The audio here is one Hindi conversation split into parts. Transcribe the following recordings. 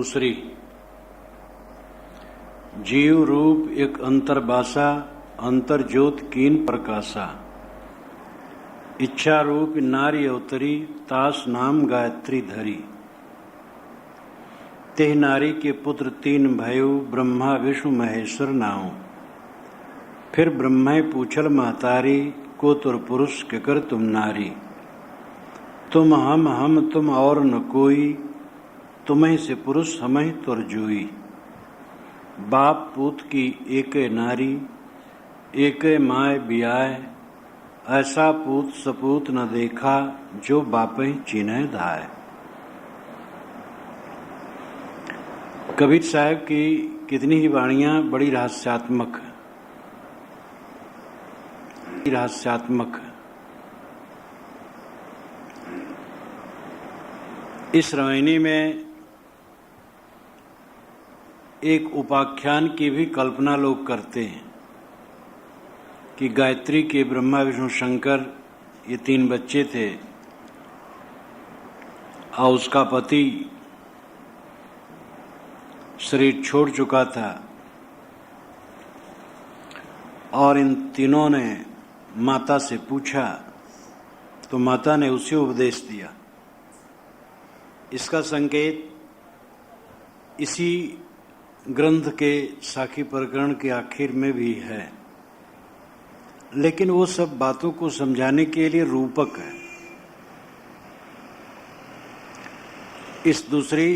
दूसरी। जीव रूप एक अंतर्बासा, अंतर ज्योत कीन प्रकाशा। इच्छा रूप नारी अवतरी, तास नाम गायत्री धरी। तेह नारी के पुत्र तीन भयो, ब्रह्मा विष्णु महेश्वर नाऊ। फिर ब्रह्मा पूछल महतारी, को तुर पुरुष के कर तुम नारी। तुम हम तुम और न कोई, तुम्हें से पुरुष हमहि तुर जोई। बाप पूत की एक नारी, एक माय बियाय। ऐसा पूत सपूत न देखा, जो बापहि चिन्ह धाय। कबीर साहब की कितनी ही वाणियां बड़ी रहस्यात्मक है। इस रामायणी में एक उपाख्यान की भी कल्पना लोग करते हैं कि गायत्री के ब्रह्मा विष्णु शंकर ये तीन बच्चे थे और उसका पति शरीर छोड़ चुका था और इन तीनों ने माता से पूछा तो माता ने उसे उपदेश दिया। इसका संकेत इसी ग्रंथ के साखी प्रकरण के आखिर में भी है, लेकिन वो सब बातों को समझाने के लिए रूपक है। इस दूसरी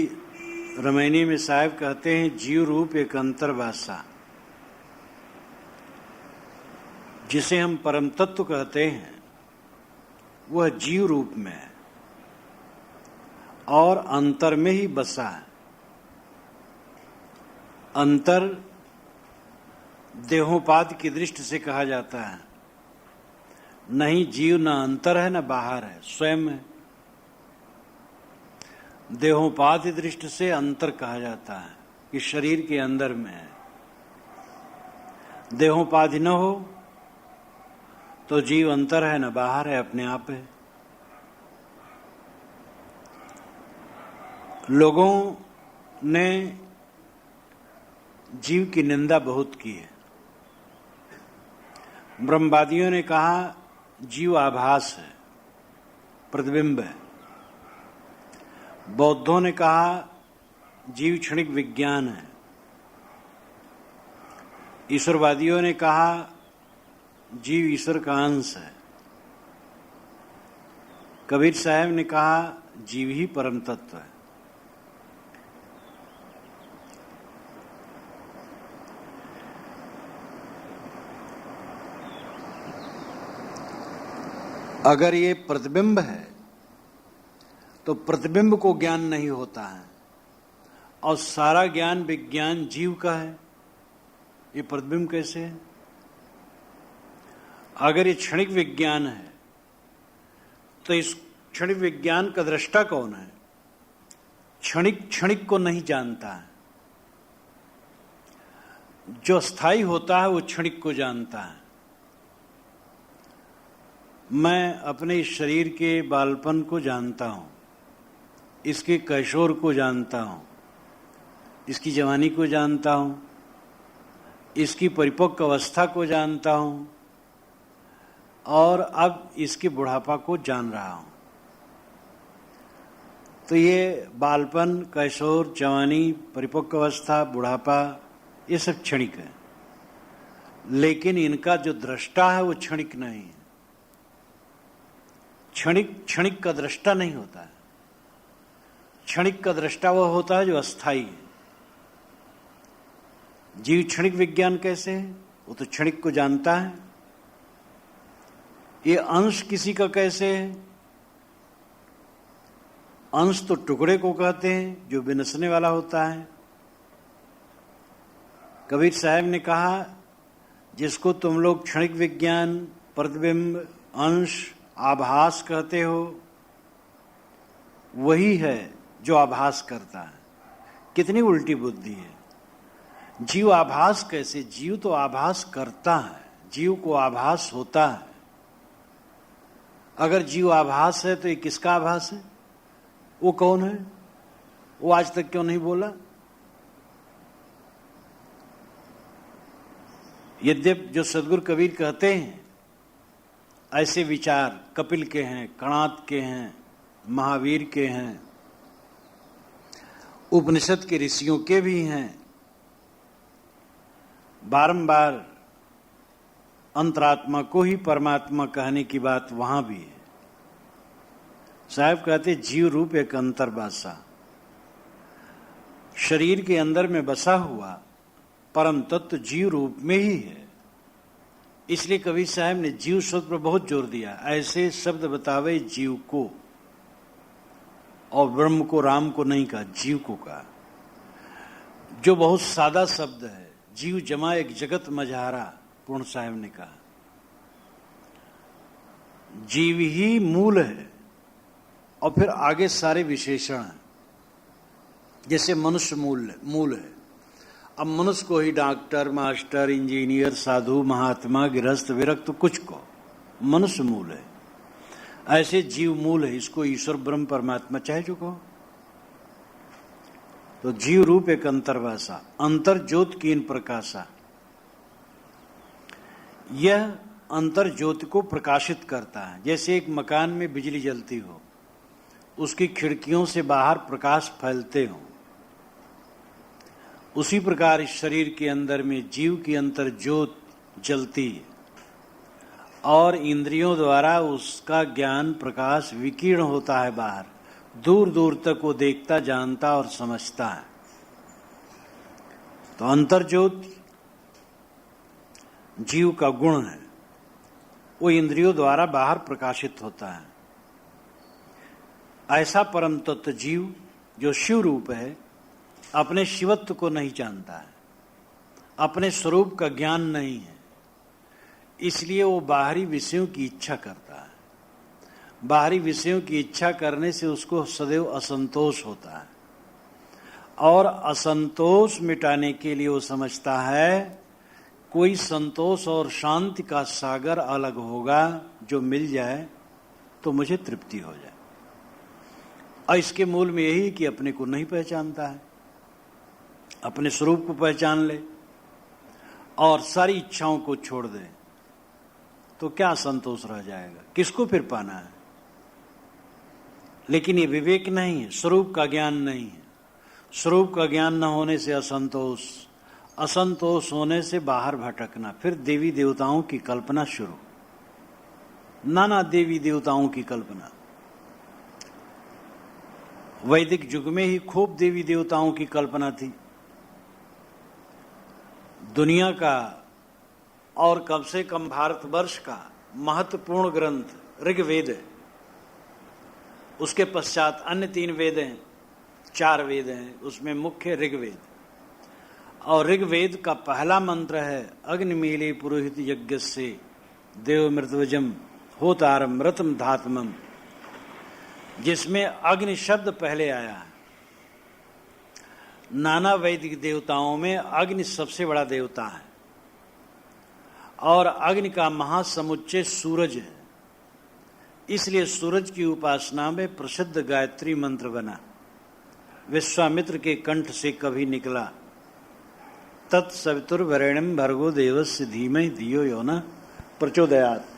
रामायणी में साहब कहते हैं जीव रूप एक अंतर्वासा, जिसे हम परम तत्व कहते हैं वह जीव रूप में है और अंतर में ही बसा है। अंतर देहोपात की दृष्टि से कहा जाता है, नहीं जीव न अंतर है न बाहर है, स्वयं है। देहोपात की दृष्टि से अंतर कहा जाता है कि शरीर के अंदर में है। देहोपाधि न हो तो जीव अंतर है न बाहर है, अपने आप है। लोगों ने जीव की निंदा बहुत की है। ब्रह्मवादियों ने कहा जीव आभास है, प्रतिबिंब है। बौद्धों ने कहा जीव क्षणिक विज्ञान है। ईश्वरवादियों ने कहा जीव ईश्वर का अंश है। कबीर साहब ने कहा जीव ही परम तत्व है। अगर ये प्रतिबिंब है तो प्रतिबिंब को ज्ञान नहीं होता है और सारा ज्ञान विज्ञान जीव का है, ये प्रतिबिंब कैसे है? अगर ये क्षणिक विज्ञान है तो इस क्षणिक विज्ञान का दृष्टा कौन है? क्षणिक क्षणिक को नहीं जानता है। जो स्थायी होता है वो क्षणिक को जानता है। मैं अपने इस शरीर के बालपन को जानता हूं, इसके कैशोर को जानता हूं, इसकी जवानी को जानता हूं, इसकी परिपक्व अवस्था को जानता हूं और अब इसके बुढ़ापा को जान रहा हूं। तो ये बालपन, कैशोर, जवानी, परिपक्व अवस्था, बुढ़ापा, ये सब क्षणिक है, लेकिन इनका जो दृष्टा है वो क्षणिक नहीं है। क्षणिक का दृष्टा नहीं होता है। क्षणिक का दृष्टा वह होता है जो अस्थाई है। जीव क्षणिक विज्ञान कैसे है? वो तो क्षणिक को जानता है। ये अंश किसी का कैसे है? अंश तो टुकड़े को कहते हैं जो विनसने वाला होता है। कबीर साहब ने कहा जिसको तुम लोग क्षणिक विज्ञान, प्रतिबिंब, अंश, आभास कहते हो, वही है जो आभास करता है। कितनी उल्टी बुद्धि है। जीव आभास कैसे? जीव तो आभास करता है, जीव को आभास होता है। अगर जीव आभास है तो ये किसका आभास है? वो कौन है? वो आज तक क्यों नहीं बोला? यद्यप जो सदगुरु कबीर कहते हैं ऐसे विचार कपिल के हैं, कणाद के हैं, महावीर के हैं, उपनिषद के ऋषियों के भी हैं, बारंबार अंतरात्मा को ही परमात्मा कहने की बात वहां भी है। साहब कहते जीव रूप एक अंतर्बासा, शरीर के अंदर में बसा हुआ परम तत्व जीव रूप में ही है। इसलिए कबीर साहब ने जीव शब्द पर बहुत जोर दिया। ऐसे शब्द बतावे जीव को, और ब्रह्म को, राम को नहीं कहा, जीव को कहा, जो बहुत सादा शब्द है। जीव जमा एक जगत मझारा, पूर्ण साहब ने कहा। जीव ही मूल है और फिर आगे सारे विशेषण हैं। जैसे मनुष्य मूल है। अब मनुष्य को ही डॉक्टर, मास्टर, इंजीनियर, साधु, महात्मा, गृहस्थ, विरक्त, कुछ को मनुष्य मूल है। ऐसे जीव मूल है। इसको ईश्वर ब्रह्म परमात्मा चाहे जो कहो। तो जीव रूप एक अंतर्वासा, अंतर ज्योत कीन प्रकाशा। यह अंतर ज्योति को प्रकाशित करता है। जैसे एक मकान में बिजली जलती हो, उसकी खिड़कियों से बाहर प्रकाश फैलते हो, उसी प्रकार इस शरीर के अंदर में जीव की अंतर ज्योत जलती है और इंद्रियों द्वारा उसका ज्ञान प्रकाश विकीर्ण होता है बाहर, दूर दूर तक वो देखता, जानता और समझता है। तो अंतर ज्योत जीव का गुण है, वो इंद्रियों द्वारा बाहर प्रकाशित होता है। ऐसा परम तत्व जीव जो शिव रूप है, अपने शिवत्व को नहीं जानता है, अपने स्वरूप का ज्ञान नहीं है, इसलिए वो बाहरी विषयों की इच्छा करता है। बाहरी विषयों की इच्छा करने से उसको सदैव असंतोष होता है और असंतोष मिटाने के लिए वो समझता है कोई संतोष और शांति का सागर अलग होगा जो मिल जाए तो मुझे तृप्ति हो जाए। और इसके मूल में यही कि अपने को नहीं पहचानता है, अपने स्वरूप को पहचान ले और सारी इच्छाओं को छोड़ दे तो क्या संतोष रह जाएगा? किसको फिर पाना है? लेकिन ये विवेक नहीं है, स्वरूप का ज्ञान नहीं है। स्वरूप का ज्ञान न होने से असंतोष, असंतोष होने से बाहर भटकना, फिर देवी देवताओं की कल्पना शुरू, नाना देवी देवताओं की कल्पना। वैदिक युग में ही खूब देवी देवताओं की कल्पना थी। दुनिया का और कम से कम भारतवर्ष का महत्वपूर्ण ग्रंथ ऋग्वेद है। उसके पश्चात अन्य 3 वेद हैं, 4 वेद हैं, उसमें मुख्य ऋग्वेद। और ऋग्वेद का पहला मंत्र है अग्निमीले पुरोहित यज्ञ से देव मृतवजम होतारम रतम धात्मम, जिसमें अग्नि शब्द पहले आया है। नाना वैदिक देवताओं में अग्नि सबसे बड़ा देवता है और अग्नि का महासमुच्चय सूरज है। इसलिए सूरज की उपासना में प्रसिद्ध गायत्री मंत्र बना, विश्वामित्र के कंठ से कभी निकला, तत्सवितुर्वरेण्यं भर्गो देवस्य धीमहि धियो यो न प्रचोदयात्।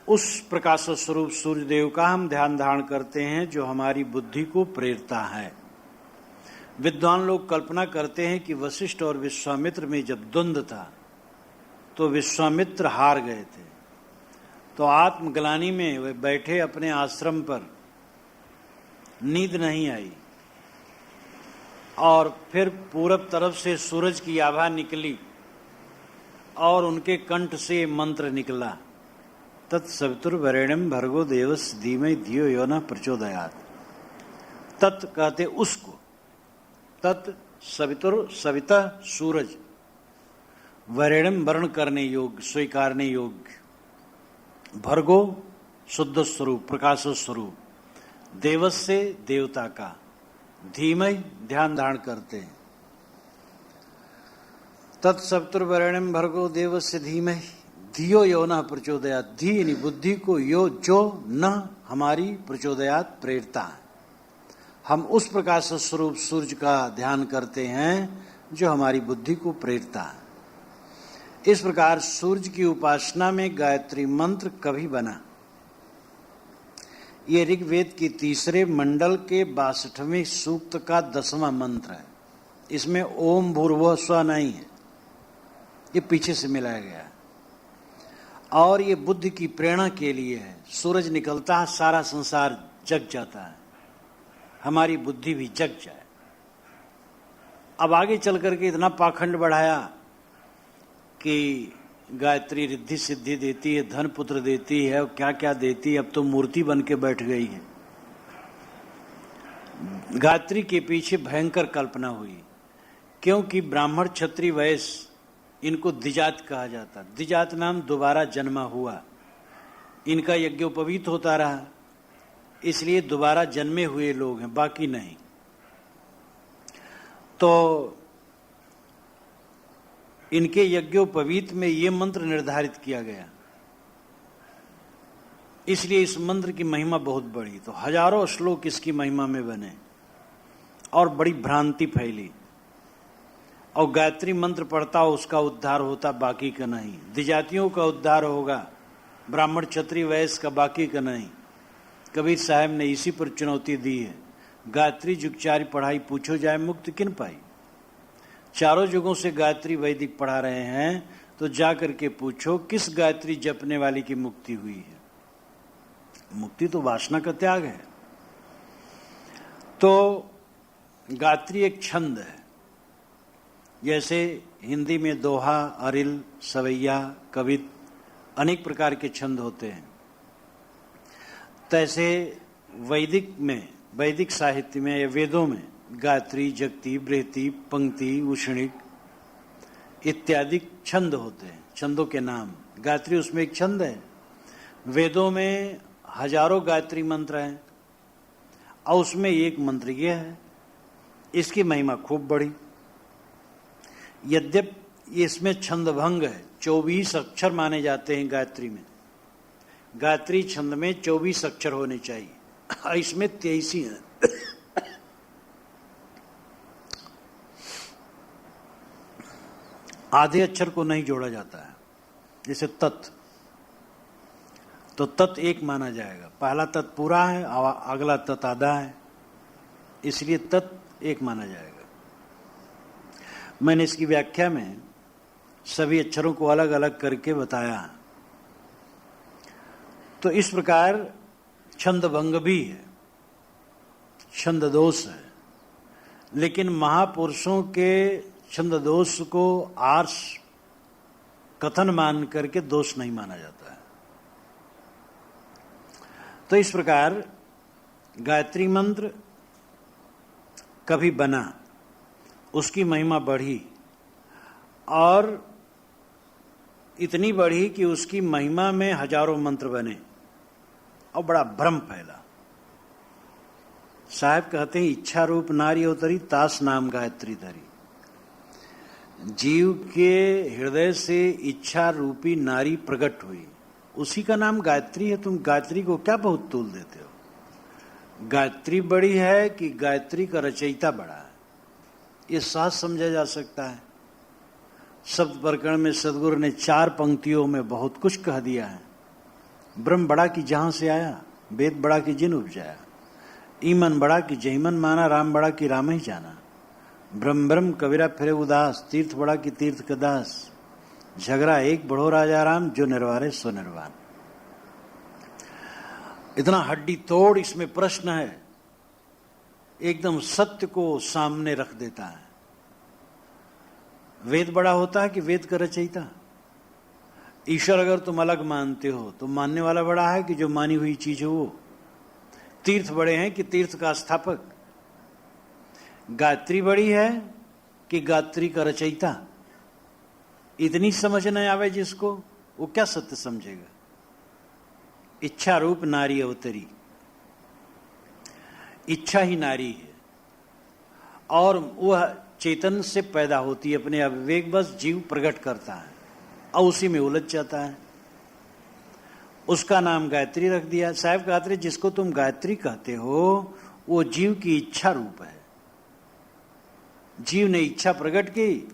उस प्रकाश स्वरूप सूर्यदेव का हम ध्यान धारण करते हैं जो हमारी बुद्धि को प्रेरता है। विद्वान लोग कल्पना करते हैं कि वशिष्ठ और विश्वामित्र में जब द्वंद्व था तो विश्वामित्र हार गए थे, तो आत्मग्लानि में वे बैठे अपने आश्रम पर, नींद नहीं आई और फिर पूरब तरफ से सूरज की आभा निकली और उनके कंठ से मंत्र निकला, तत्सवितुर्वरेण्यं भर्गो देवस्य धीमहि धियो यो न प्रचोदयात्। तत् कहते उसको, तत् सवितुर सविता सूरज, वरेण्यम वर्ण करने योग्य, स्वीकारने योग्य, भर्गो शुद्ध स्वरूप, प्रकाश स्वरूप, देवस्य देवता का, धीमहि ध्यान धारण करते हैं। तत्सवितुर्वरेण्यम भर्गो देवस्य धीमहि धियो यो न प्रचोदयात्। धी यानी बुद्धि को, यो जो न हमारी प्रचोदयात प्रेरता है। हम उस प्रकाश स्वरूप सूर्य का ध्यान करते हैं जो हमारी बुद्धि को प्रेरता है। इस प्रकार सूर्य की उपासना में गायत्री मंत्र कभी बना। ये ऋग्वेद की तीसरे मंडल के 62वें सूक्त का 10वां मंत्र है। इसमें ओम भूर्भुवः स्वः नहीं है, ये पीछे से मिलाया गया है और ये बुद्धि की प्रेरणा के लिए है। सूरज निकलता है, सारा संसार जग जाता है, हमारी बुद्धि भी जग जाए। अब आगे चल करके इतना पाखंड बढ़ाया कि गायत्री रिद्धि सिद्धि देती है, धन पुत्र देती है और क्या क्या देती है। अब तो मूर्ति बन के बैठ गई है। गायत्री के पीछे भयंकर कल्पना हुई, क्योंकि ब्राह्मण क्षत्रिय वैश्य इनको द्विजात कहा जाता। द्विजात नाम दोबारा जन्मा हुआ, इनका यज्ञोपवीत होता रहा, इसलिए दोबारा जन्मे हुए लोग हैं, बाकी नहीं। तो इनके यज्ञोपवीत में ये मंत्र निर्धारित किया गया, इसलिए इस मंत्र की महिमा बहुत बड़ी। तो हजारों श्लोक इसकी महिमा में बने और बड़ी भ्रांति फैली। और गायत्री मंत्र पढ़ता हो उसका उद्धार होता, बाकी का नहीं। द्विजातियों का उद्धार होगा, ब्राह्मण क्षत्रिय वैश्य का बाकी का नहीं। कबीर साहब ने इसी पर चुनौती दी है, गायत्री जुगचारी पढ़ाई पूछो जाए मुक्ति किन पाई। चारों युगों से गायत्री वैदिक पढ़ा रहे हैं, तो जाकर के पूछो किस गायत्री जपने वाली की मुक्ति हुई है। मुक्ति तो वासना का त्याग है। तो गायत्री एक छंद है, जैसे हिंदी में दोहा, अरिल, सवैया, कवित अनेक प्रकार के छंद होते हैं, तैसे वैदिक साहित्य में या वेदों में गायत्री, जगती, बृहति, पंक्ति, उषणिक इत्यादि छंद होते हैं, छंदों के नाम। गायत्री उसमें एक छंद है। वेदों में हजारों गायत्री मंत्र हैं और उसमें एक मंत्र यह है। इसकी महिमा खूब बड़ी। यद्यपि इसमें छंद भंग है, 24 अक्षर माने जाते हैं गायत्री में। गायत्री छंद में 24 अक्षर होने चाहिए, इसमें 23 ही हैं। आधे अक्षर को नहीं जोड़ा जाता है, जैसे तत्, तो तत् एक माना जाएगा। पहला तत् पूरा है, अगला तत् आधा है, इसलिए तत् एक माना जाएगा। मैंने इसकी व्याख्या में सभी अक्षरों को अलग अलग करके बताया। तो इस प्रकार छंद भंग भी है, छंद दोष है, लेकिन महापुरुषों के छंद दोष को आर्ष कथन मान करके दोष नहीं माना जाता है। तो इस प्रकार गायत्री मंत्र कभी बना, उसकी महिमा बढ़ी और इतनी बढ़ी कि उसकी महिमा में हजारों मंत्र बने और बड़ा भ्रम फैला। साहब कहते हैं, इच्छा रूप नारी अवतरी, तास नाम गायत्री धरी। जीव के हृदय से इच्छा रूपी नारी प्रकट हुई, उसी का नाम गायत्री है। तुम गायत्री को क्या बहुत तूल देते हो? गायत्री बड़ी है कि गायत्री का रचयिता बड़ा है, ये साफ समझा जा सकता है। शब्द प्रकरण में सदगुरु ने 4 पंक्तियों में बहुत कुछ कह दिया है। ब्रह्म बड़ा कि जहां से आया, वेद बड़ा कि जिन उपजाया, ईमन बड़ा कि जयमन माना, राम बड़ा कि राम ही जाना। ब्रह्म ब्रह्म कबीरा फिरे उदास, तीर्थ बड़ा कि तीर्थ का दास, झगड़ा एक बढ़ो राजा राम, जो निर्वारे सो निर्वाण। इतना हड्डी तोड़ इसमें प्रश्न है, एकदम सत्य को सामने रख देता है। वेद बड़ा होता है कि वेद का रचयिता? ईश्वर अगर तुम अलग मानते हो तो मानने वाला बड़ा है कि जो मानी हुई चीज है वो? तीर्थ बड़े हैं कि तीर्थ का स्थापक? गायत्री बड़ी है कि गायत्री का रचयिता? इतनी समझ न आवे जिसको, वो क्या सत्य समझेगा? इच्छा रूप नारी अवतरी, इच्छा ही नारी है और वह चेतन से पैदा होती है, अपने अविवेक बस जीव प्रकट करता है और उसी में उलझ जाता है। उसका नाम गायत्री रख दिया। साहब कहते रहे जिसको तुम गायत्री कहते हो वो जीव की इच्छा रूप है। जीव ने इच्छा प्रकट की,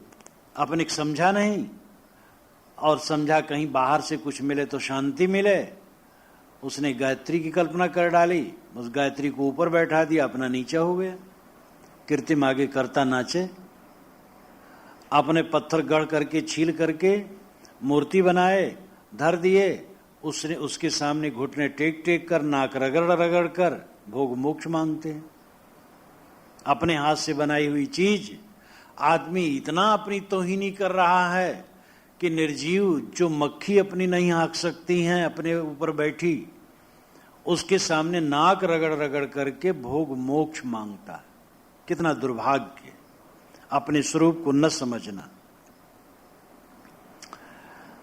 अपने को समझा नहीं, और समझा कहीं बाहर से कुछ मिले तो शांति मिले, उसने गायत्री की कल्पना कर डाली, उस गायत्री को ऊपर बैठा दिया, अपना नीचे हो गया। कृत्रिम आगे करता नाचे। अपने पत्थर गढ़ करके छील करके मूर्ति बनाए, धर दिए, उसने उसके सामने घुटने टेक टेक कर, नाक रगड़ रगड़ कर भोग मोक्ष मांगते हैं। अपने हाथ से बनाई हुई चीज आदमी इतना अपनी तौहीनी कर रहा है कि निर्जीव जो मक्खी अपनी नहीं हाँक सकती हैं अपने ऊपर बैठी, उसके सामने नाक रगड़ रगड़ करके भोग मोक्ष मांगता है। कितना दुर्भाग्य, अपने स्वरूप को न समझना।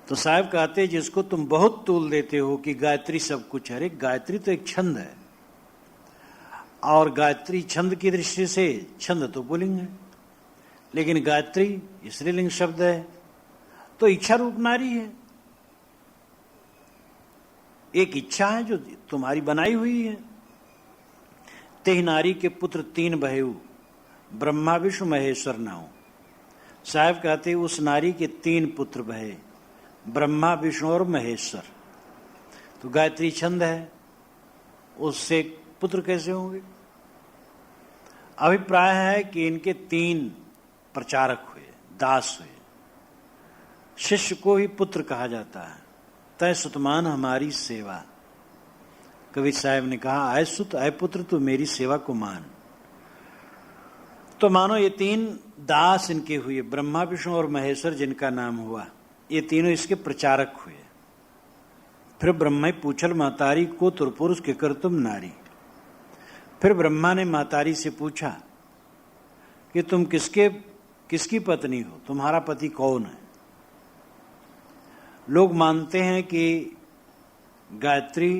तो साहब कहते जिसको तुम बहुत तूल देते हो कि गायत्री सब कुछ है। अरे गायत्री तो एक छंद है, और गायत्री छंद की दृष्टि से छंद तो पुल्लिंग है, लेकिन गायत्री स्त्रीलिंग शब्द है, तो इच्छा रूप नारी है। एक इच्छा है जो तुम्हारी बनाई हुई है। तेह नारी के पुत्र 3 भयु, ब्रह्मा विष्णु महेश्वर नाउ। साहब कहते उस नारी के 3 पुत्र भये, ब्रह्मा विष्णु और महेश्वर। तो गायत्री छंद है, उससे पुत्र कैसे होंगे? अभिप्राय है कि इनके 3 प्रचारक हुए, दास हुए। शिष्य को ही पुत्र कहा जाता है। तय सुतमान हमारी सेवा। कवि साहब ने कहा आय सुत आय पुत्र तू मेरी सेवा को मान। तो मानो ये 3 दास इनके हुए, ब्रह्मा विष्णु और महेश्वर जिनका नाम हुआ, ये तीनों इसके प्रचारक हुए। फिर ब्रह्मा पूछल महतारी को तुरपुरुष के कर तुम नारी। फिर ब्रह्मा ने महतारी से पूछा कि तुम किसकी पत्नी हो, तुम्हारा पति कौन है? लोग मानते हैं कि गायत्री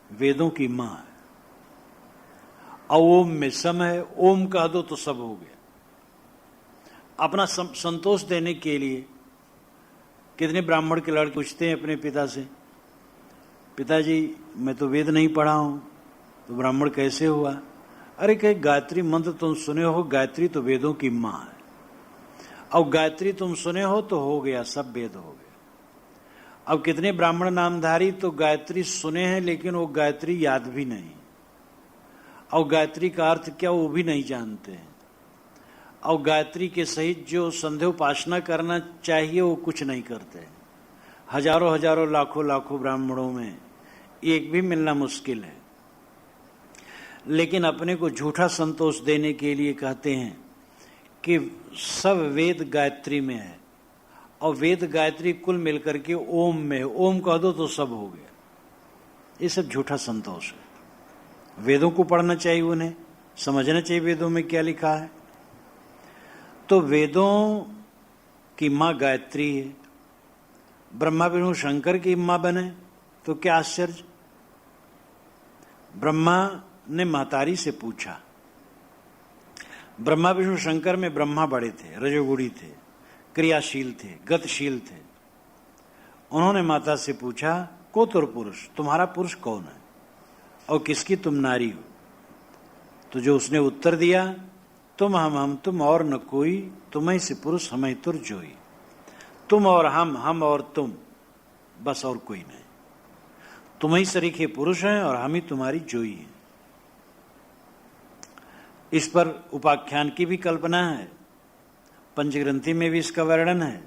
वेदों की मां है, और ओम में सम है, ओम कह दो तो सब हो गया। अपना संतोष देने के लिए कितने ब्राह्मण के लड़के पूछते हैं अपने पिता से, पिताजी मैं तो वेद नहीं पढ़ा हूं, तो ब्राह्मण कैसे हुआ? अरे कहे गायत्री मंत्र तुम सुने हो, गायत्री तो वेदों की मां है, और गायत्री तुम सुने हो तो हो गया, सब वेद हो गया। अब कितने ब्राह्मण नामधारी तो गायत्री सुने हैं, लेकिन वो गायत्री याद भी नहीं, और गायत्री का अर्थ क्या वो भी नहीं जानते हैं, और गायत्री के सहित जो संध्या उपासना करना चाहिए वो कुछ नहीं करते। हजारों हजारों लाखों लाखों ब्राह्मणों में एक भी मिलना मुश्किल है, लेकिन अपने को झूठा संतोष देने के लिए कहते हैं कि सब वेद गायत्री में है, और वेद गायत्री कुल मिलकर के ओम में, ओम कह दो तो सब हो गया। ये सब झूठा संतोष है। वेदों को पढ़ना चाहिए, उन्हें समझना चाहिए वेदों में क्या लिखा है। तो वेदों की मां गायत्री है, ब्रह्मा विष्णु शंकर की मां बने तो क्या आश्चर्य। ब्रह्मा ने महतारी से पूछा, ब्रह्मा विष्णु शंकर में ब्रह्मा बड़े थे, रजोगुणी थे, क्रियाशील थे, गतिशील थे। उन्होंने माता से पूछा को तुर पुरुष, तुम्हारा पुरुष कौन है और किसकी तुम नारी हो? तो जो उसने उत्तर दिया, तुम हम तुम और न कोई, तुम्हें से पुरुष हमें तुर जोई। तुम और हम और तुम, बस और कोई नहीं। तुम ही सरीखे पुरुष हैं और हम ही तुम्हारी जोई हैं। इस पर उपाख्यान की भी कल्पना है, पंचग्रंथि में भी इसका वर्णन है।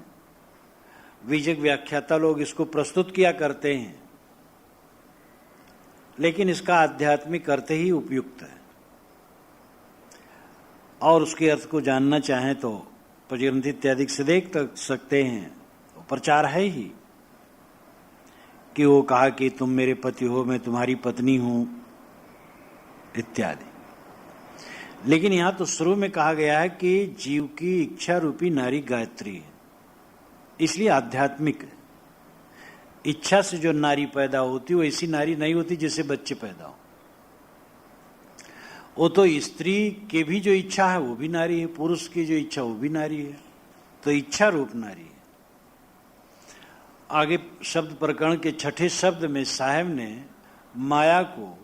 बीजक व्याख्याता लोग इसको प्रस्तुत किया करते हैं, लेकिन इसका आध्यात्मिक अर्थ ही उपयुक्त है, और उसके अर्थ को जानना चाहें तो पंचग्रंथि इत्यादि से देख सकते हैं। प्रचार है ही कि वो कहा कि तुम मेरे पति हो, मैं तुम्हारी पत्नी हूं इत्यादि। लेकिन यहां तो शुरू में कहा गया है कि जीव की इच्छा रूपी नारी गायत्री है, इसलिए आध्यात्मिक है। इच्छा से जो नारी पैदा होती वो ऐसी नारी नहीं होती जिससे बच्चे पैदा हो। वो तो स्त्री के भी जो इच्छा है वो भी नारी है, पुरुष की जो इच्छा वो भी नारी है, तो इच्छा रूप नारी है। आगे शब्द प्रकरण के छठे शब्द में साहब ने माया को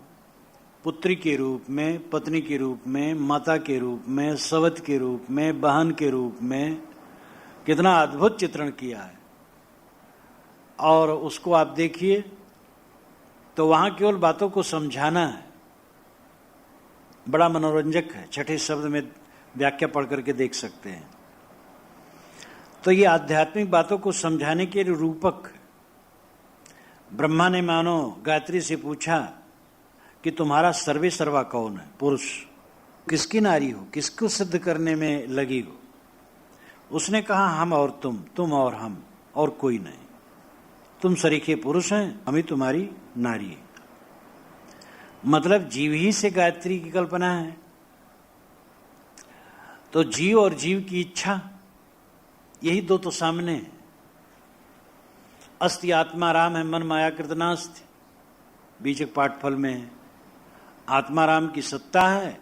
पुत्री के रूप में, पत्नी के रूप में, माता के रूप में, सवत के रूप में, बहन के रूप में कितना अद्भुत चित्रण किया है। और उसको आप देखिए तो वहां केवल बातों को समझाना है, बड़ा मनोरंजक है। छठे शब्द में व्याख्या पढ़ करके देख सकते हैं। तो ये आध्यात्मिक बातों को समझाने के रूपक। ब्रह्मा ने मानो गायत्री से पूछा कि तुम्हारा सर्वे सर्वा कौन है? पुरुष। किसकी नारी हो? किसको सिद्ध करने में लगी हो? उसने कहा हम और तुम और हम, और कोई नहीं। तुम सरीखे पुरुष हैं, हम ही तुम्हारी नारी है। मतलब जीव ही से गायत्री की कल्पना है। तो जीव और जीव की इच्छा, यही दो तो सामने है। अस्ति आत्मा राम है, मन माया कृतनास्ति, बीजक पाठफल में है। आत्मा राम की सत्ता है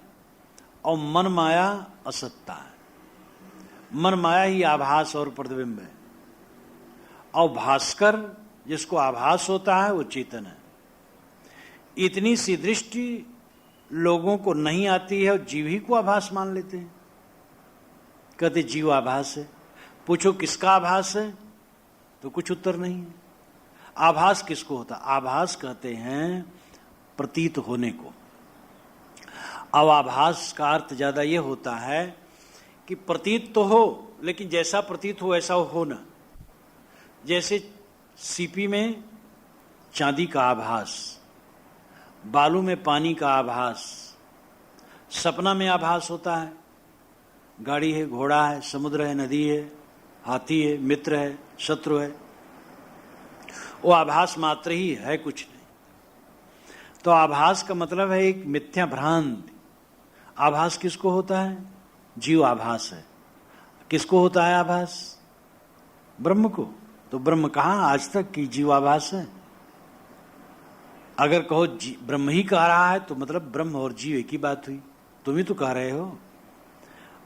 और मन माया असत्ता है। मन माया ही आभास और प्रतिबिंब है, और भास्कर जिसको आभास होता है वो चेतन है। इतनी सी दृष्टि लोगों को नहीं आती है और जीव ही को आभास मान लेते हैं। कहते जीव आभास है। पूछो किसका आभास है तो कुछ उत्तर नहीं है। आभास किसको होता? आभास कहते हैं प्रतीत होने को। अब आभास का अर्थ ज्यादा ये होता है कि प्रतीत तो हो, लेकिन जैसा प्रतीत हो ऐसा हो ना। जैसे सीपी में चांदी का आभास, बालू में पानी का आभास, सपना में आभास होता है। गाड़ी है, घोड़ा है, समुद्र है, नदी है, हाथी है, मित्र है, शत्रु है। वो आभास मात्र ही है, कुछ नहीं। तो आभास का मतलब है एक मिथ्या भ्रांति। आभास किसको होता है? जीव आभास है। किसको होता है आभास? ब्रह्म को। तो ब्रह्म कहाँ आज तक की जीव आभास है? अगर कहो ब्रह्म ही कह रहा है तो मतलब ब्रह्म और जीव एक ही बात हुई। तुम ही तो कह रहे हो।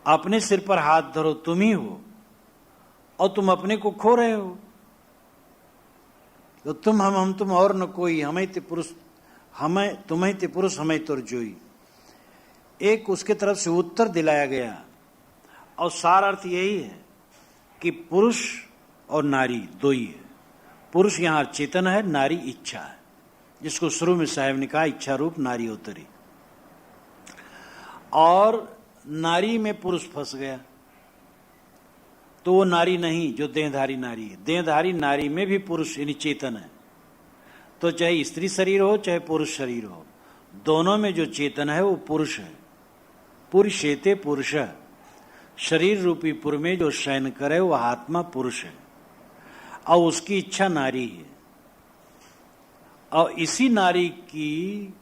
अपने सिर पर हाथ धरो, तुम ही हो, और तुम अपने को खो रहे हो। तो तुम हम तुम और न कोई, हमें ते पुरुष, हमें तुम्हें ते पुरुष, हमें तुर जोई। एक उसके तरफ से उत्तर दिलाया गया, और सार अर्थ यही है कि पुरुष और नारी दो ही है। पुरुष यहां चेतन है, नारी इच्छा है, जिसको शुरू में साहब ने कहा इच्छा रूप नारी उतरी। और नारी में पुरुष फंस गया तो वो नारी नहीं जो देहधारी नारी है। देहधारी नारी में भी पुरुष यानी चेतन है। तो चाहे स्त्री शरीर हो चाहे पुरुष शरीर हो, दोनों में जो चेतन है वो पुरुष है। पुरुषेते पुरुष, शरीर रूपी पुर में जो शयन करे वो आत्मा पुरुष है, और उसकी इच्छा नारी है। और इसी नारी की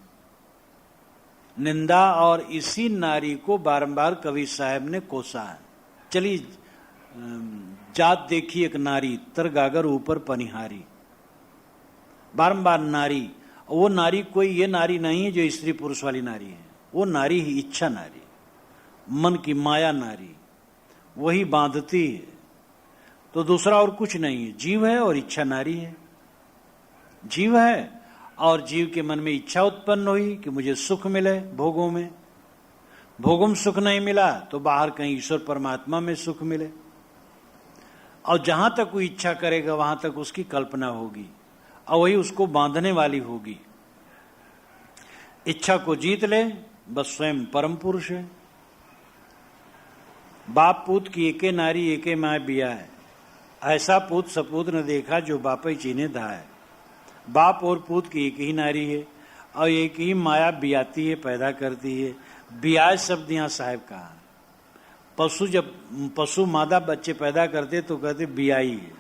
निंदा और इसी नारी को बारंबार कवि साहब ने कोसा है। चली जात देखी एक नारी, तर गागर ऊपर पनिहारी। बारंबार नारी। वो नारी कोई ये नारी नहीं है जो स्त्री पुरुष वाली नारी है। वो नारी ही इच्छा नारी, मन की माया नारी, वही बांधती है। तो दूसरा और कुछ नहीं है। जीव है और इच्छा नारी है। जीव है और जीव के मन में इच्छा उत्पन्न हुई कि मुझे सुख मिले भोगों में। भोगों में सुख नहीं मिला तो बाहर कहीं ईश्वर परमात्मा में सुख मिले। और जहां तक वो इच्छा करेगा वहां तक उसकी कल्पना होगी, और वही उसको बांधने वाली होगी। इच्छा को जीत ले बस स्वयं परम पुरुष है। बाप पूत की एके नारी एके माय बिया है, ऐसा पूत सपूत न देखा जो बापई चीने धाय। बाप और पूत की एक ही नारी है, और एक ही माया बियाती है, पैदा करती है। बियाय शब्द यहाँ साहब कहा। जब पशु मादा बच्चे पैदा करते तो कहते बियाई है।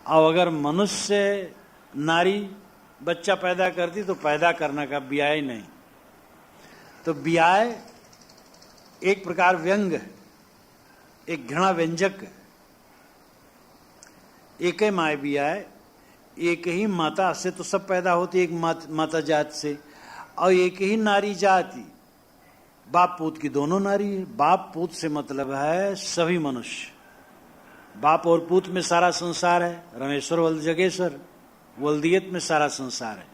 और अगर मनुष्य नारी बच्चा पैदा करती तो पैदा करना का बियाय नहीं। तो बियाय एक प्रकार व्यंग है, एक घृणा व्यंजक है। एक ही माय बियाय, एक ही माता से तो सब पैदा होती, एक माता जात से, और एक ही नारी जाति। बाप पूत की दोनों नारी है। बाप पूत से मतलब है सभी मनुष्य। बाप और पूत में सारा संसार है, रमेश्वर वल जगेश्वर वल्दियत में सारा संसार है।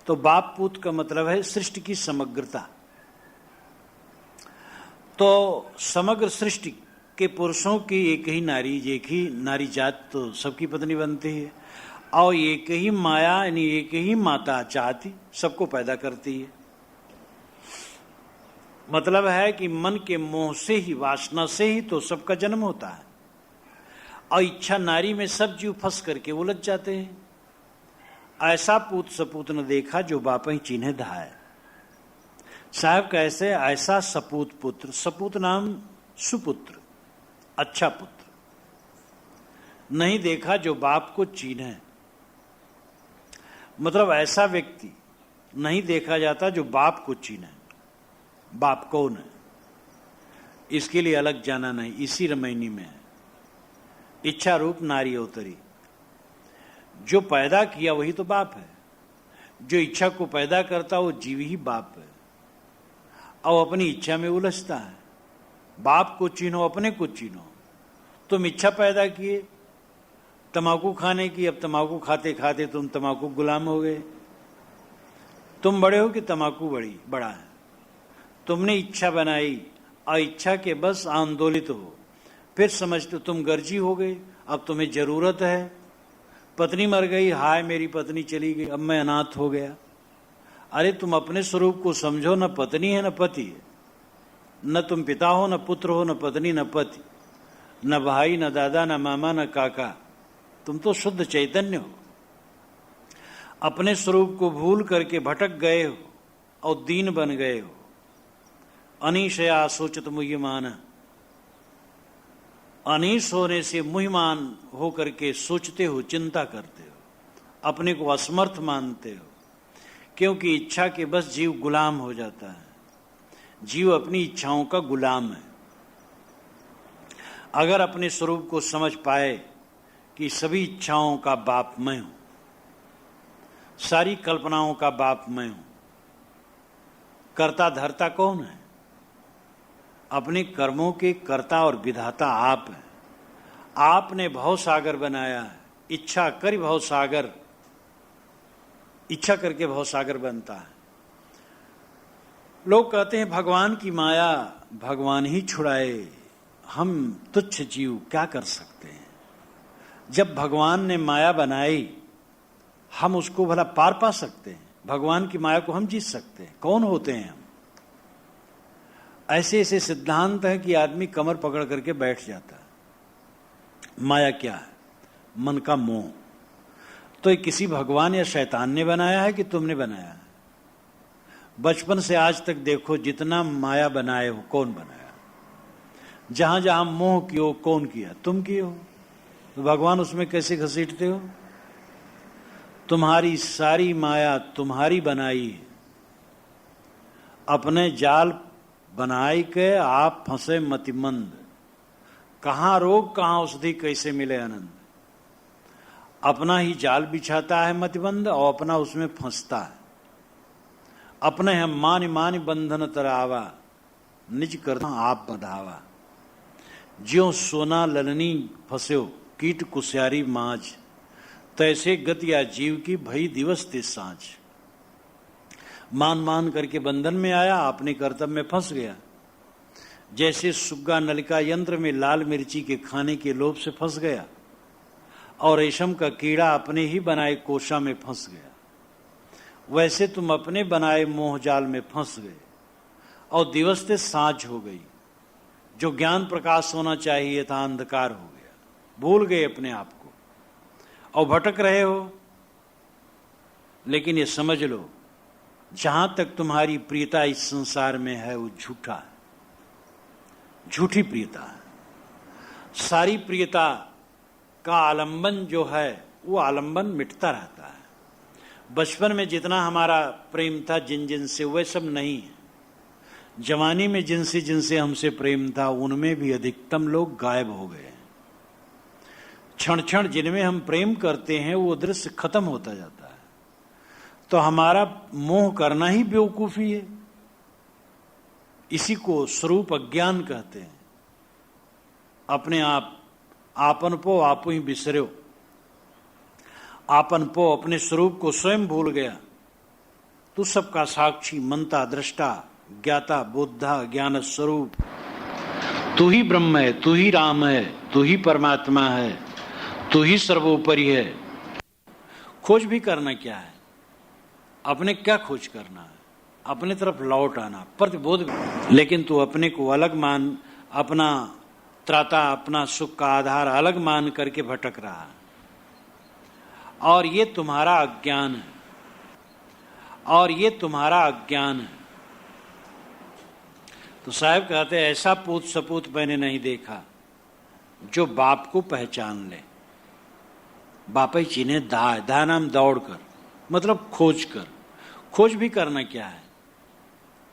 तो बाप पूत का मतलब है सृष्टि की समग्रता। तो समग्र सृष्टि के पुरुषों की एक ही नारी जात तो सबकी पत्नी बनती है, और एक ही माया यानी एक ही माता चाहती सबको पैदा करती है। मतलब है कि मन के मोह से ही, वासना से ही तो सबका जन्म होता है, और इच्छा नारी में सब जीव फंस करके उलझ जाते हैं। ऐसा पूत सपूत न देखा जो बाप ही चिन्हे धाय। साहब कैसे? ऐसा सपूत पुत्र, सपूत नाम सुपुत्र, अच्छा पुत्र नहीं देखा जो बाप को चिन्हे। मतलब ऐसा व्यक्ति नहीं देखा जाता जो बाप को चिन्हे। बाप कौन है इसके लिए अलग जाना नहीं, इसी रामायणी में है। इच्छा रूप नारी अवतरी, जो पैदा किया वही तो बाप है। जो इच्छा को पैदा करता वो जीव ही बाप है, और अपनी इच्छा में उलझता है। बाप को चीनो, अपने को चीनो। तुम इच्छा पैदा किए तमाकू खाने की, अब तमाकू खाते खाते तुम तमाकू गुलाम हो गए। तुम बड़े हो कि तमाकू बड़ा है। तुमने इच्छा बनाई और इच्छा के बस आंदोलित हो, फिर समझते तुम गर्जी हो गए, अब तुम्हें जरूरत है। पत्नी मर गई, हाय मेरी पत्नी चली गई, अब मैं अनाथ हो गया। अरे तुम अपने स्वरूप को समझो, न पत्नी है न पति है, न तुम पिता हो न पुत्र हो, न पत्नी न पति, न भाई न दादा न मामा न काका। तुम तो शुद्ध चैतन्य हो। अपने स्वरूप को भूल करके भटक गए हो और दीन बन गए हो। अनीशया सोचत मुह्यमान, अनीश होने से मुह्यमान हो करके सोचते हो, चिंता करते हो, अपने को असमर्थ मानते हो, क्योंकि इच्छा के बस जीव गुलाम हो जाता है। जीव अपनी इच्छाओं का गुलाम है। अगर अपने स्वरूप को समझ पाए कि सभी इच्छाओं का बाप मैं हूं, सारी कल्पनाओं का बाप मैं हूं, कर्ता धर्ता कौन है? अपने कर्मों के कर्ता और विधाता आप हैं। आपने भव सागर बनाया है। इच्छा कर भव सागर, इच्छा करके भव सागर बनता है। लोग कहते हैं भगवान की माया भगवान ही छुड़ाए, हम तुच्छ जीव क्या कर सकते हैं। जब भगवान ने माया बनाई, हम उसको भला पार पा सकते हैं? भगवान की माया को हम जीत सकते हैं? कौन होते हैं हम? ऐसे ऐसे सिद्धांत है कि आदमी कमर पकड़ करके बैठ जाता है। माया क्या है? मन का मोह। तो ये किसी भगवान या शैतान ने बनाया है कि तुमने बनाया है? बचपन से आज तक देखो, जितना माया बनाए हो, कौन बनाया? जहां जहां मोह कियो, कौन किया? तुम किए हो। तो भगवान उसमें कैसे घसीटते हो? तुम्हारी सारी माया तुम्हारी बनाई है। अपने जाल बनाई के आप फंसे मतिमंद। कहां रोग कहां औषधि, कैसे मिले आनंद। अपना ही जाल बिछाता है मतिमंद, और अपना उसमें फंसता है। अपने हम मान मान बंधन तरावा, निज करता आप बधावा। ज्यों सोना ललनी फंस्यो, कीट कुश्यारी माज, तैसे गतिया जीव की भई दिवस ते सांझ। मान मान करके बंधन में आया, अपने कर्तव्य में फंस गया। जैसे सुग्गा नलिका यंत्र में लाल मिर्ची के खाने के लोभ से फंस गया, और रेशम का कीड़ा अपने ही बनाए कोशा में फंस गया, वैसे तुम अपने बनाए मोह जाल में फंस गए, और दिवस ते सांझ हो गई। जो ज्ञान प्रकाश होना चाहिए था, अंधकार हो गया। भूल गए अपने आप को और भटक रहे हो। लेकिन ये समझ लो, जहां तक तुम्हारी प्रियता इस संसार में है, वो झूठा है, झूठी प्रियता है। सारी प्रियता का आलंबन जो है, वो आलंबन मिटता रहता है। बचपन में जितना हमारा प्रेम था जिन जिन से, वह सब नहीं है। जवानी में जिनसे जिनसे हमसे प्रेम था, उनमें भी अधिकतम लोग गायब हो गए। क्षण क्षण जिनमें हम प्रेम करते हैं, वो दृश्य खत्म होता जाता है। तो हमारा मोह करना ही बेवकूफी है। इसी को स्वरूप अज्ञान कहते हैं। अपने आप आपन पो आपू ही बिसर्यो। आपन पो अपने स्वरूप को स्वयं भूल गया। तू सबका साक्षी, मनता, दृष्टा, ज्ञाता, बोधा, ज्ञान स्वरूप, तू ही ब्रह्म है, तू ही राम है, तू ही परमात्मा है, तू ही सर्वोपरि है। खोज भी करना क्या है? अपने क्या खोज करना है? अपने तरफ लौट आना, प्रतिबोध। लेकिन तू अपने को अलग मान, अपना त्राता, अपना सुख का आधार अलग मान करके भटक रहा है, और ये तुम्हारा अज्ञान है, और ये तुम्हारा अज्ञान है। तो साहब कहते हैं, ऐसा पूत सपूत मैंने नहीं देखा जो बाप को पहचान ले। बाप ही चीने दा नाम दौड़ कर, मतलब खोज कर। खोज भी करना क्या है?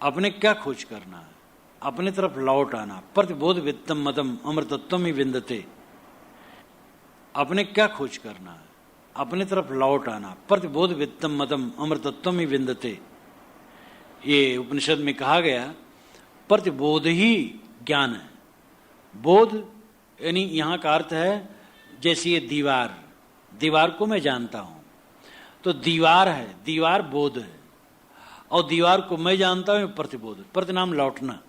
अपने क्या खोज करना है? अपने तरफ लौट आना, प्रतिबोध वित्तम मदम अमृतत्वम ही विंदते। अपने क्या खोज करना है? अपने तरफ लौट आना, प्रतिबोध वित्तम मदम अमृतत्वम ही विंदते। ये उपनिषद में कहा गया, प्रतिबोध ही ज्ञान है। बोध यानी यहां का अर्थ है जैसे ये दीवार, दीवार को मैं जानता हूं तो दीवार है, दीवार बोध है, और दीवार को मैं जानता हूं प्रतिबोध। प्रतिनाम लौटना,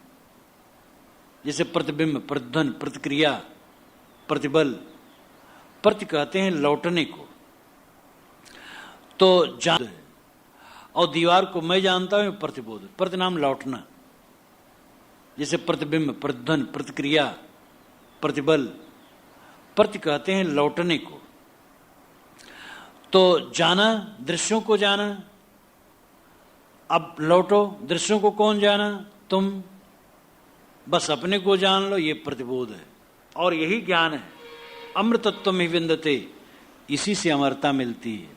जैसे प्रतिबिंब, प्रतिध्वनि, प्रतिक्रिया, प्रतिबल। प्रति कहते हैं लौटने को, तो जान, और दीवार को मैं जानता हूं प्रतिबोध। प्रतिनाम लौटना, जैसे प्रतिबिंब, प्रतिध्वनि, प्रतिक्रिया, प्रतिबल। प्रति कहते हैं लौटने को। तो जाना, दृश्यों को जाना। अब लौटो, दृश्यों को कौन जाना? तुम। बस अपने को जान लो, ये प्रतिबोध है, और यही ज्ञान है। अमृतत्व में विंदते, इसी से अमरता मिलती है,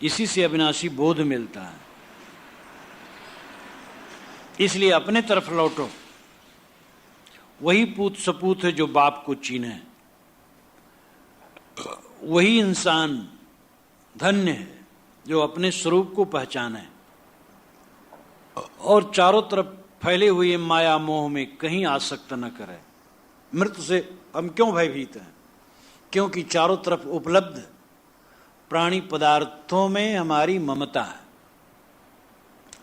इसी से अविनाशी बोध मिलता है। इसलिए अपने तरफ लौटो। वही पूत सपूत है जो बाप को चीन्हे, वही इंसान धन्य है जो अपने स्वरूप को पहचाने और चारों तरफ फैले हुए माया मोह में कहीं आसक्त न करे। मृत्यु से हम क्यों भयभीत हैं? क्योंकि चारों तरफ उपलब्ध प्राणी पदार्थों में हमारी ममता है।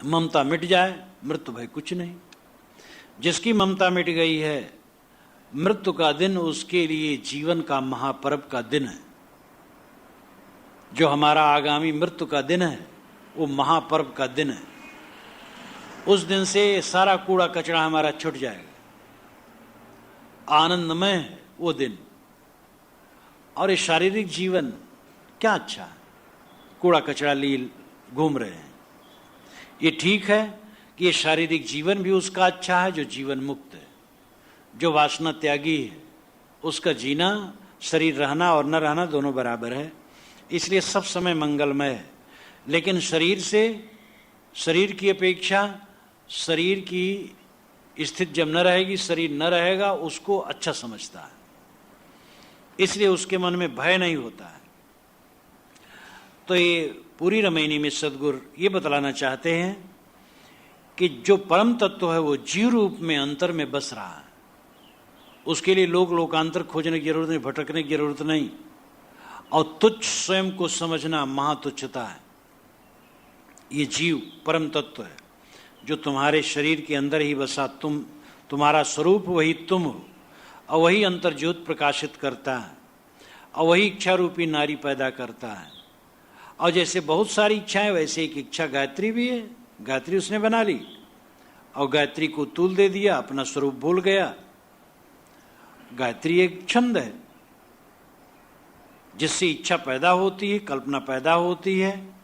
ममता मिट जाए, मृत्यु भय कुछ नहीं। जिसकी ममता मिट गई है, मृत्यु का दिन उसके लिए जीवन का महापर्व का दिन है। जो हमारा आगामी मृत्यु का दिन है, वो महापर्व का दिन है। उस दिन से सारा कूड़ा कचरा हमारा छूट जाएगा। आनंदमय है वो दिन। और ये शारीरिक जीवन क्या अच्छा है, कूड़ा कचरा लिए घूम रहे हैं। ये ठीक है कि ये शारीरिक जीवन भी उसका अच्छा है जो जीवन मुक्त है, जो वासना त्यागी है। उसका जीना, शरीर रहना और न रहना दोनों बराबर है, इसलिए सब समय मंगलमय है। लेकिन शरीर से, शरीर की अपेक्षा शरीर की स्थिति जब न रहेगी, शरीर न रहेगा, उसको अच्छा समझता है। इसलिए उसके मन में भय नहीं होता है। तो ये पूरी रामायणी में सद्गुरु ये बतलाना चाहते हैं कि जो परम तत्व है वो जीव रूप में अंतर में बस रहा है। उसके लिए लोकांतर खोजने की जरूरत नहीं, भटकने की जरूरत नहीं। और तुच्छ स्वयं को समझना महातुच्छता है। ये जीव परम तत्व है जो तुम्हारे शरीर के अंदर ही बसा। तुम्हारा स्वरूप वही तुम हो, और वही अंतर ज्योत प्रकाशित करता है, और वही इच्छा रूपी नारी पैदा करता है। और जैसे बहुत सारी इच्छाएं, वैसे एक इच्छा गायत्री भी है। गायत्री उसने बना ली और गायत्री को तूल दे दिया, अपना स्वरूप भूल गया। गायत्री एक छंद है जिससे इच्छा पैदा होती है, कल्पना पैदा होती है,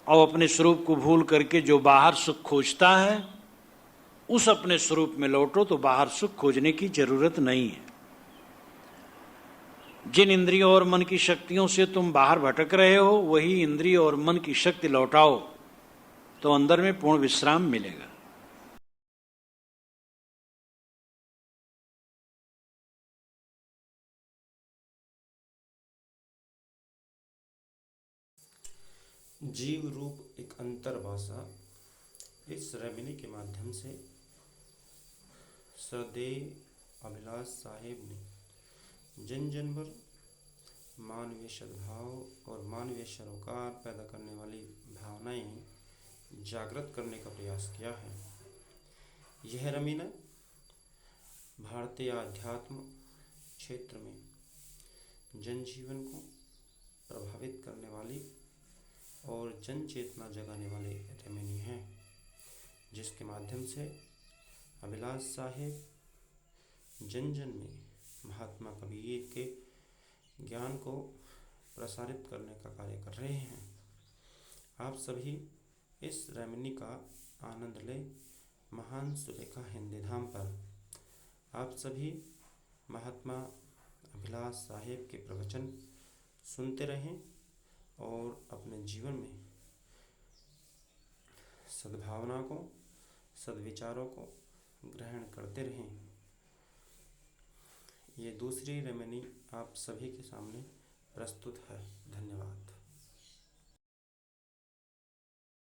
और अपने स्वरूप को भूल करके जो बाहर सुख खोजता है, उस अपने स्वरूप में लौटो तो बाहर सुख खोजने की जरूरत नहीं है। जिन इंद्रियों और मन की शक्तियों से तुम बाहर भटक रहे हो, वही इंद्रिय और मन की शक्ति लौटाओ तो अंदर में पूर्ण विश्राम मिलेगा। जीव रूप एक अंतर्भाषा इस रामायणी के माध्यम से सदैव अभिलाष साहेब ने जन जन पर मानवीय सद्भाव और मानवीय सरोकार पैदा करने वाली भावनाएं जागृत करने का प्रयास किया है। यह रमीना भारतीय आध्यात्म क्षेत्र में जनजीवन को प्रभावित करने वाली और जन चेतना जगाने वाले रमणी हैं, जिसके माध्यम से अभिलाष साहेब जन जन में महात्मा कबीर के ज्ञान को प्रसारित करने का कार्य कर रहे हैं। आप सभी इस रमणी का आनंद लें। महान सुलेखा हिंदी धाम पर आप सभी महात्मा अभिलाष साहेब के प्रवचन सुनते रहें और अपने जीवन में सद्भावना को, सद्विचारों को ग्रहण करते रहें। ये दूसरी रमणी आप सभी के सामने प्रस्तुत है। धन्यवाद।